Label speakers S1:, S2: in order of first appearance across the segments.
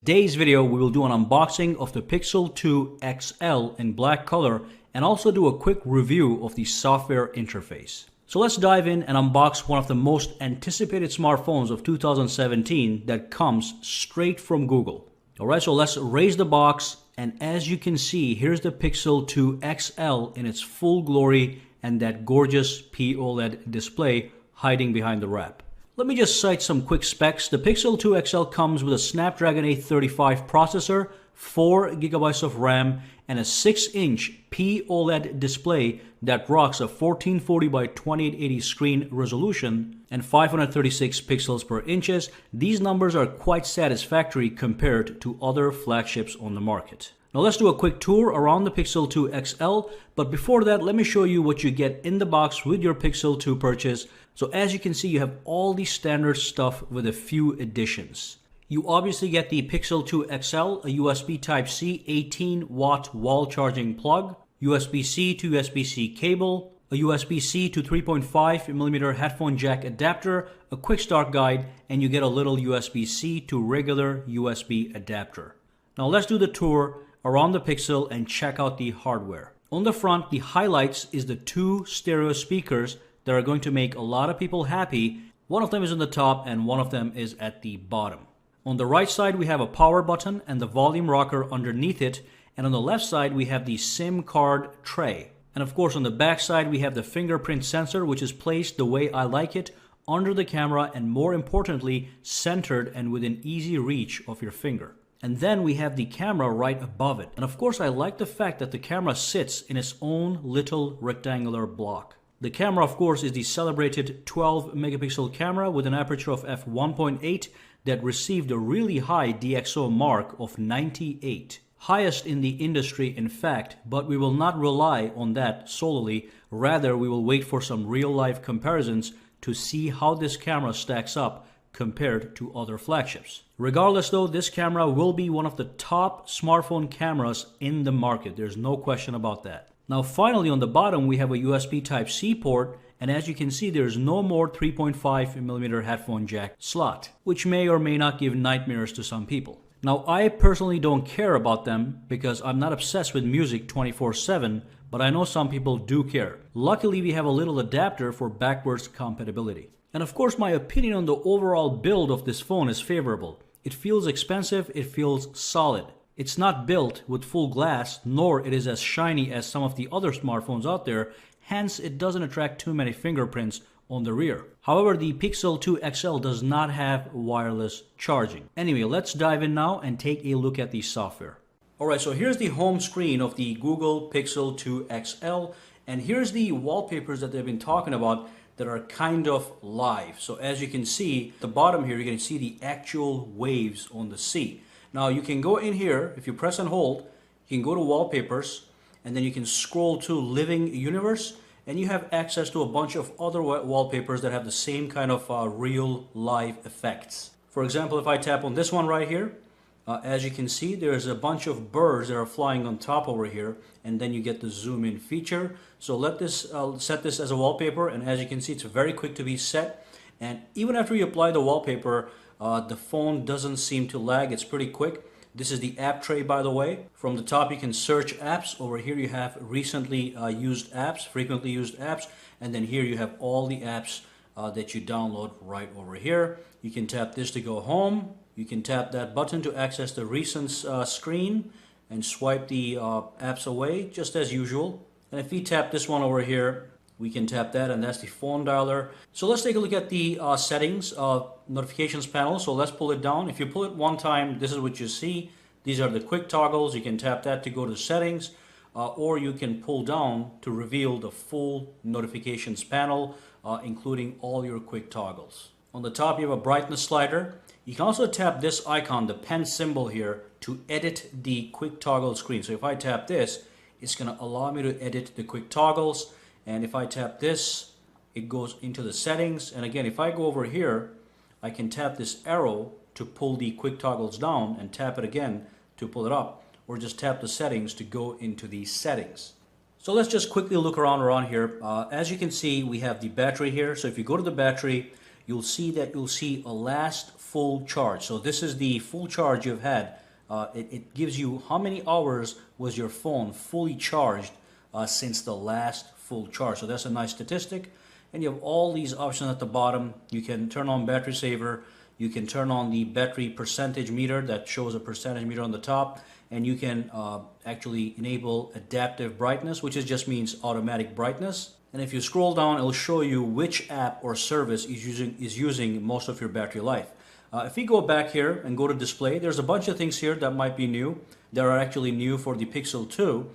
S1: Today's video we will do an unboxing of the Pixel 2 XL in black color and also do a quick review of the software interface. So let's dive in and unbox one of the most anticipated smartphones of 2017 that comes straight from Google. Alright, so let's raise the box, and as you can see, here's the Pixel 2 XL in its full glory and that gorgeous POLED display hiding behind the wrap. Let me just cite some quick specs. The Pixel 2 XL comes with a Snapdragon 835 processor, 4 GB of RAM, and a 6-inch POLED display that rocks a 1440 by 2880 screen resolution and 536 pixels per inches. These numbers are quite satisfactory compared to other flagships on the market. Now let's do a quick tour around the Pixel 2 XL, but before that, let me show you what you get in the box with your Pixel 2 purchase. So as you can see, you have all the standard stuff with a few additions. You obviously get the Pixel 2 XL, a USB Type-C 18-watt wall charging plug, USB-C to USB-C cable, a USB-C to 3.5mm headphone jack adapter, a quick start guide, and you get a little USB-C to regular USB adapter. Now let's do the tour around the Pixel and check out the hardware. On the front, the highlights is the 2 stereo speakers that are going to make a lot of people happy. One of them is on the top and one of them is at the bottom. On the right side, we have a power button and the volume rocker underneath it. And on the left side, we have the SIM card tray. And of course, on the back side, we have the fingerprint sensor, which is placed the way I like it, under the camera, and more importantly, centered and within easy reach of your finger. And then we have the camera right above it. And of course, I like the fact that the camera sits in its own little rectangular block. The camera, of course, is the celebrated 12 megapixel camera with an aperture of f1.8 that received a really high DxO mark of 98. Highest in the industry, in fact, but we will not rely on that solely. Rather, we will wait for some real-life comparisons to see how this camera stacks up compared to other flagships. Regardless though, this camera will be one of the top smartphone cameras in the market. There's no question about that. Now finally, on the bottom we have a USB Type-C port, and as you can see, there's no more 3.5mm headphone jack slot, which may or may not give nightmares to some people. Now I personally don't care about them because I'm not obsessed with music 24/7, but I know some people do care. Luckily, we have a little adapter for backwards compatibility. And of course, my opinion on the overall build of this phone is favorable. It feels expensive, it feels solid. It's not built with full glass, nor it is as shiny as some of the other smartphones out there, hence it doesn't attract too many fingerprints on the rear. However, the Pixel 2 XL does not have wireless charging. Anyway, let's dive in now and take a look at the software. Alright, so here's the home screen of the Google Pixel 2 XL, and here's the wallpapers that they've been talking about that are kind of live. So as you can see, at the bottom here, you're going to see the actual waves on the sea. Now you can go in here, if you press and hold, you can go to wallpapers, and then you can scroll to living universe, and you have access to a bunch of other wallpapers that have the same kind of real live effects. For example, if I tap on this one right here, as you can see, there's a bunch of birds that are flying on top over here, and then you get the zoom in feature. So let this set this as a wallpaper, and as you can see, it's very quick to be set. And even after you apply the wallpaper, the phone doesn't seem to lag. It's pretty quick. This is the app tray, by the way. From the top, you can search apps. Over here, you have recently used apps, frequently used apps, and then here you have all the apps that you download right over here. You can tap this to go home. You can tap that button to access the recent screen and swipe the apps away, just as usual. And if we tap this one over here, we can tap that, and that's the phone dialer. So let's take a look at the settings notifications panel. So let's pull it down. If you pull it one time, this is what you see. These are the quick toggles. You can tap that to go to settings, or you can pull down to reveal the full notifications panel, including all your quick toggles. On the top, you have a brightness slider. You can also tap this icon, the pen symbol here, to edit the quick toggle screen. So if I tap this, it's going to allow me to edit the quick toggles. And if I tap this, it goes into the settings. And again, if I go over here, I can tap this arrow to pull the quick toggles down and tap it again to pull it up, or just tap the settings to go into the settings. So let's just quickly look around here. As you can see, we have the battery here. So if you go to the battery, you'll see that you'll see a last full charge. So this is the full charge you've had. It gives you how many hours was your phone fully charged since the last full charge. So that's a nice statistic. And you have all these options at the bottom. You can turn on battery saver. You can turn on the battery percentage meter that shows a percentage meter on the top. And you can actually enable adaptive brightness, which just means automatic brightness. And if you scroll down, it'll show you which app or service is using most of your battery life. If we go back here and go to display, there's a bunch of things here that might be new. That are actually new for the Pixel 2.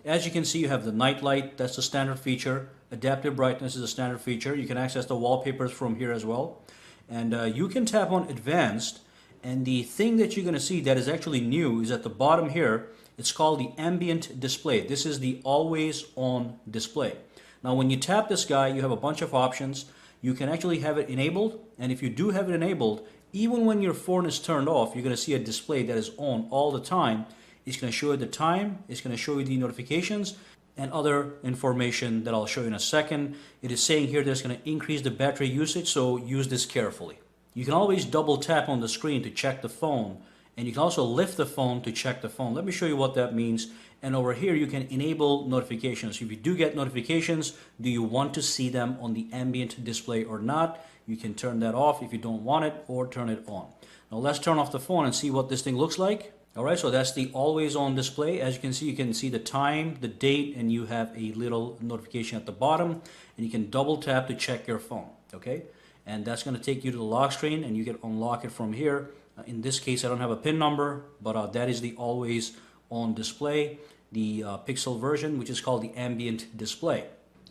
S1: As you can see, you have the night light. That's the standard feature. Adaptive brightness is a standard feature. You can access the wallpapers from here as well. And you can tap on advanced. And the thing that you're going to see that is actually new is at the bottom here. It's called the ambient display. This is the always on display. Now when you tap this guy, you have a bunch of options. You can actually have it enabled, and if you do have it enabled, even when your phone is turned off, you're going to see a display that is on all the time. It's going to show you the time, it's going to show you the notifications, and other information that I'll show you in a second. It is saying here that it's going to increase the battery usage, so use this carefully. You can always double tap on the screen to check the phone, and you can also lift the phone to check the phone. Let me show you what that means. And over here you can enable notifications. If you do get notifications, do you want to see them on the ambient display or not? You can turn that off if you don't want it, or turn it on. Now let's turn off the phone and see what this thing looks like. Alright, so that's the always on display. As you can see the time, the date, and you have a little notification at the bottom, and you can double tap to check your phone. Okay, and that's going to take you to the lock screen, and you can unlock it from here. In this case, I don't have a PIN number, but that is the always on display, the Pixel version, which is called the ambient display.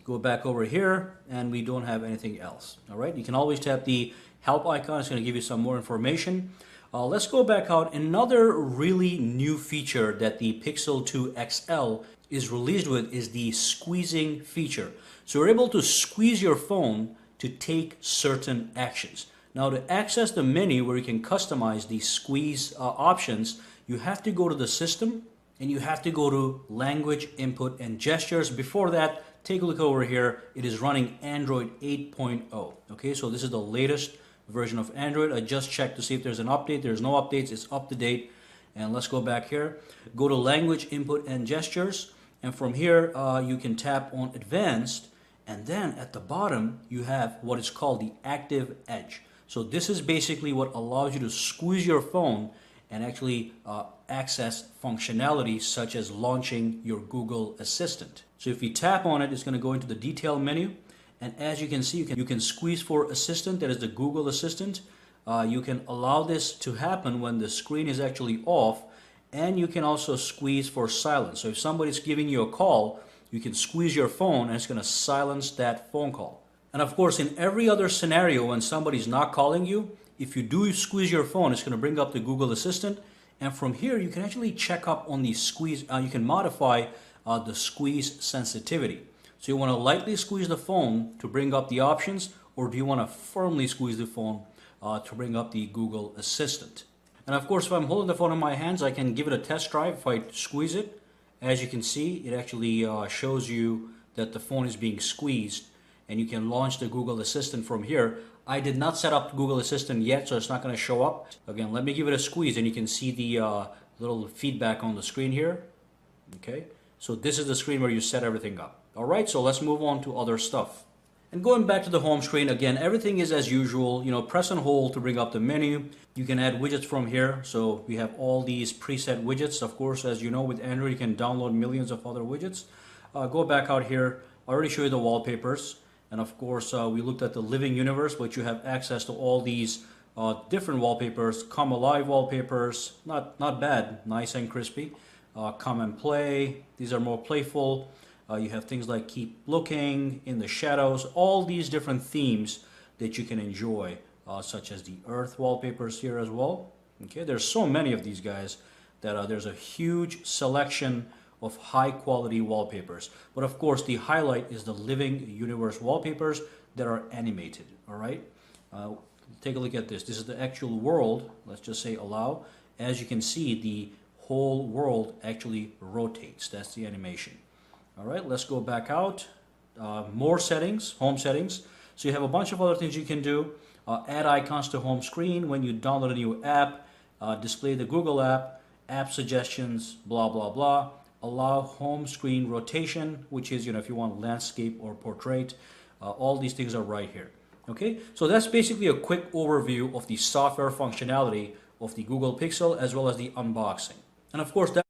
S1: Go back over here, and we don't have anything else. All right, you can always tap the help icon. It's going to give you some more information. Let's go back out. Another really new feature that the Pixel 2 XL is released with is the squeezing feature. So you're able to squeeze your phone to take certain actions. Now to access the menu where you can customize the squeeze options, you have to go to the system and you have to go to language input and gestures. Before that, take a look over here. It is running Android 8.0. Okay, so this is the latest version of Android. I just checked to see if there's an update. There's no updates. It's up to date. And let's go back here. Go to language input and gestures. And from here, you can tap on advanced. And then at the bottom, you have what is called the active edge. So this is basically what allows you to squeeze your phone and actually access functionality such as launching your Google Assistant. So if you tap on it, it's going to go into the detail menu. And as you can see, you can squeeze for Assistant, that is the Google Assistant. You can allow this to happen when the screen is actually off. And you can also squeeze for silence. So if somebody's giving you a call, you can squeeze your phone and it's going to silence that phone call. And of course, in every other scenario when somebody's not calling you, if you do squeeze your phone, it's going to bring up the Google Assistant. And from here, you can actually check up on the squeeze. You can modify the squeeze sensitivity. So you want to lightly squeeze the phone to bring up the options, or do you want to firmly squeeze the phone to bring up the Google Assistant? And of course, if I'm holding the phone in my hands, I can give it a test drive. If I squeeze it, as you can see, it actually shows you that the phone is being squeezed, and you can launch the Google Assistant from here. I did not set up Google Assistant yet, so it's not going to show up. Again, let me give it a squeeze, and you can see the little feedback on the screen here. Okay, so this is the screen where you set everything up. All right, so let's move on to other stuff. And going back to the home screen, again, everything is as usual. You know, press and hold to bring up the menu. You can add widgets from here. So we have all these preset widgets. Of course, as you know, with Android, you can download millions of other widgets. Go back out here. I already showed you the wallpapers. And of course, we looked at the living universe, but you have access to all these different wallpapers. Come Alive wallpapers, not bad, nice and crispy. Come and Play, these are more playful. You have things like Keep Looking, In the Shadows, all these different themes that you can enjoy, such as the Earth wallpapers here as well. Okay, there's so many of these guys that there's a huge selection of high quality wallpapers. But of course, the highlight is the living universe wallpapers that are animated. All right, take a look at this. This is the actual world. Let's just say allow. As you can see, the whole world actually rotates. That's the animation. All right, let's go back out. More settings, home settings. So you have a bunch of other things you can do. add icons to home screen when you download a new app, display the Google app suggestions, blah, blah, blah. Allow home screen rotation, which is, if you want landscape or portrait. All these things are right here. Okay, so that's basically a quick overview of the software functionality of the Google Pixel as well as the unboxing. And of course, that